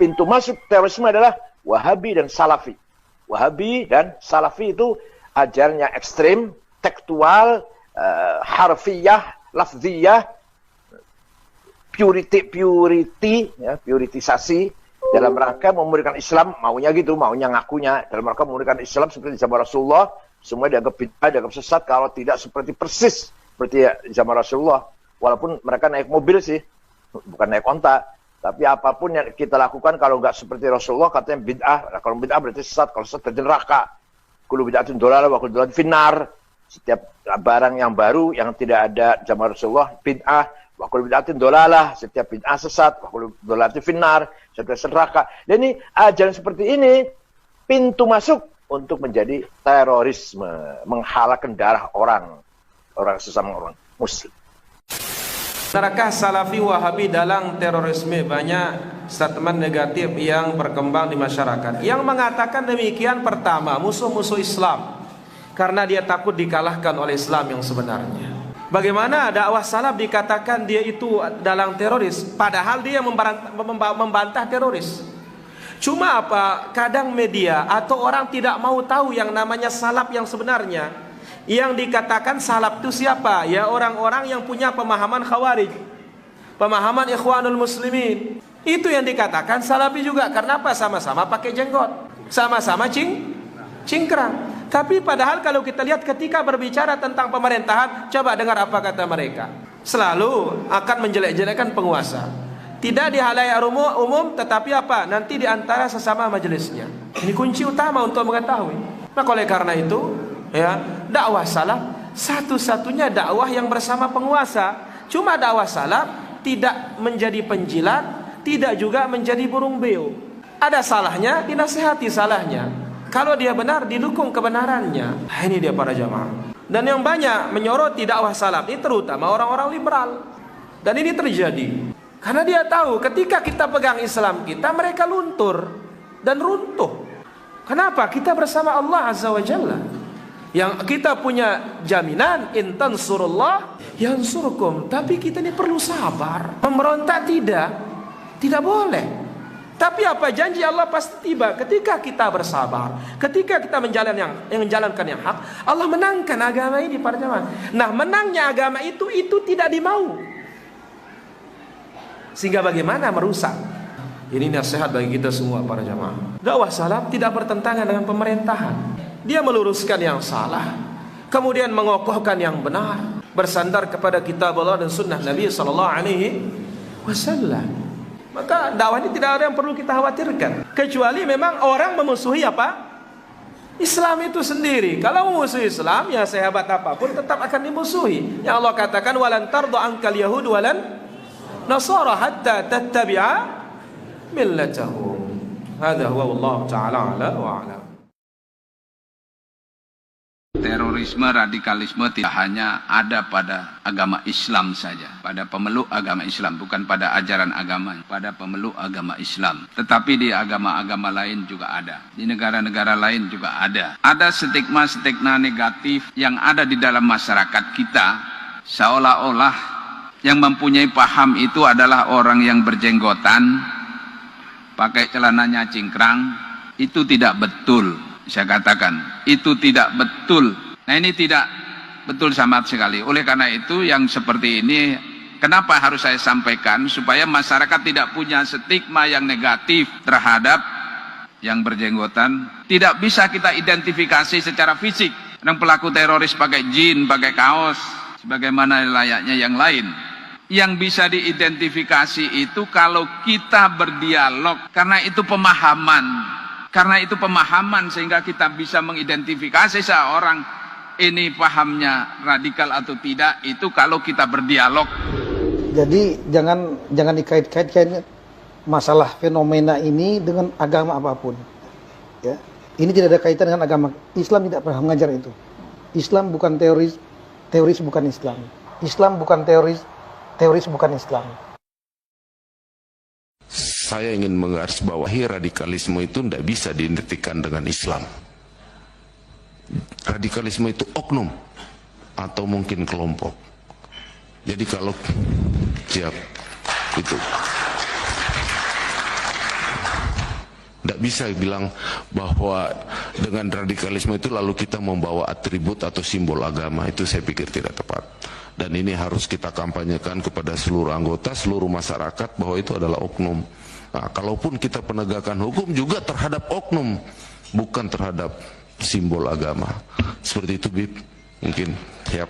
pintu masuk terorisme adalah Wahabi dan Salafi. Wahabi dan Salafi itu ajarannya ekstrim, tekstual, harfiyah, lafziyah, puritisasi dalam rangka memurnikan Islam, maunya gitu, maunya ngakunya dalam rangka memurnikan Islam seperti zaman Rasulullah. Semua dianggap bid'ah, dianggap sesat kalau tidak seperti persis seperti zaman Rasulullah. Walaupun mereka naik mobil sih, bukan naik onta. Tapi apapun yang kita lakukan kalau nggak seperti Rasulullah katanya bid'ah. Nah, kalau bid'ah berarti sesat, kalau sesat berarti neraka. Kullu bid'atin dhalalah wa kullu dhalalah finnar. Setiap barang yang baru yang tidak ada zaman Rasulullah bid'ah. Wa kullu bid'atin dhalalah, setiap bid'ah sesat. Wa kullu dhalalatin finnar, setiap neraka. Dan ini ajaran seperti ini pintu masuk untuk menjadi terorisme, menghalakkan darah orang sesama orang muslim. Adakah Salafi Wahabi dalam terorisme? Banyak statement negatif yang berkembang di masyarakat yang mengatakan demikian. Pertama, musuh-musuh Islam karena dia takut dikalahkan oleh Islam yang sebenarnya. Bagaimana dakwah salaf dikatakan dia itu dalam teroris, padahal dia membantah teroris. Cuma apa? Kadang media atau orang tidak mau tahu yang namanya salaf yang sebenarnya. Yang dikatakan salaf itu siapa? Ya orang-orang yang punya pemahaman Khawarij, pemahaman Ikhwanul Muslimin. Itu yang dikatakan Salafi juga. Karena apa? Sama-sama pakai jenggot, sama-sama cingkrang. Tapi padahal kalau kita lihat ketika berbicara tentang pemerintahan, coba dengar apa kata mereka. Selalu akan menjelek-jelekkan penguasa. Tidak di halayak umum, tetapi apa? Nanti di antara sesama majelisnya. Ini kunci utama untuk mengetahui. Maka oleh karena itu, ya, dakwah salaf satu-satunya dakwah yang bersama penguasa. Cuma dakwah salaf tidak menjadi penjilat, tidak juga menjadi burung beo. Ada salahnya, dinasihati salahnya. Kalau dia benar, didukung kebenarannya. Ini dia para jamaah. Dan yang banyak menyoroti dakwah salaf ini terutama orang-orang liberal. Dan ini terjadi karena dia tahu ketika kita pegang Islam kita, mereka luntur dan runtuh. Kenapa? Kita bersama Allah Azza wa Jalla. Yang kita punya jaminan in tansurullah yansurkum. Tapi kita ini perlu sabar. Memberontak tidak boleh. Tapi apa? Janji Allah pasti tiba ketika kita bersabar. Ketika kita menjalankan yang hak, Allah menangkan agama ini para jamaah. Nah, menangnya agama itu tidak dimau. Sehingga bagaimana merusak. Ini nasihat bagi kita semua para jamaah. Dakwah salaf tidak bertentangan dengan pemerintahan. Dia meluruskan yang salah, kemudian mengokohkan yang benar, bersandar kepada kitab Allah dan sunnah Nabi SAW. Maka dakwah ini tidak ada yang perlu kita khawatirkan, kecuali memang orang memusuhi apa? Islam itu sendiri. Kalau memusuhi Islam, ya sehebat apapun tetap akan dimusuhi. Yang Allah katakan walan tardu ankal yahud walan nasara hatta tattabi'a millatahum. Hadza huwa Allah taala ala wa ala. Terorisme, radikalisme tidak hanya ada pada agama Islam saja, pada pemeluk agama Islam, bukan pada ajaran agama, pada pemeluk agama Islam. Tetapi di agama-agama lain juga ada, di negara-negara lain juga ada. Ada stigma-stigma negatif yang ada di dalam masyarakat kita, seolah-olah yang mempunyai paham itu adalah orang yang berjenggotan, pakai celananya cingkrang. Itu tidak betul. Saya katakan, itu tidak betul. Nah, ini tidak betul sama sekali. Oleh karena itu, yang seperti ini, kenapa harus saya sampaikan? Supaya masyarakat tidak punya stigma yang negatif terhadap yang berjenggotan. Tidak bisa kita identifikasi secara fisik. Yang pelaku teroris pakai jin, pakai kaos, sebagaimana layaknya yang lain. Yang bisa diidentifikasi itu kalau kita berdialog, karena itu pemahaman. Karena itu pemahaman sehingga kita bisa mengidentifikasi seorang ini pahamnya radikal atau tidak, itu kalau kita berdialog. Jadi jangan dikait-kaitkan masalah fenomena ini dengan agama apapun. Ya. Ini tidak ada kaitan dengan agama. Islam tidak pernah mengajar itu. Islam bukan teroris, teroris bukan Islam. Islam bukan teroris, teroris bukan Islam. Saya ingin menggarisbawahi radikalisme itu tidak bisa diidentikan dengan Islam. Radikalisme itu oknum atau mungkin kelompok. Jadi kalau siap itu. Tidak bisa bilang bahwa dengan radikalisme itu lalu kita membawa atribut atau simbol agama. Itu saya pikir tidak tepat. Dan ini harus kita kampanyekan kepada seluruh anggota, seluruh masyarakat bahwa itu adalah oknum. Nah, kalaupun kita penegakan hukum juga terhadap oknum, bukan terhadap simbol agama. Seperti itu, Bib. Mungkin siap.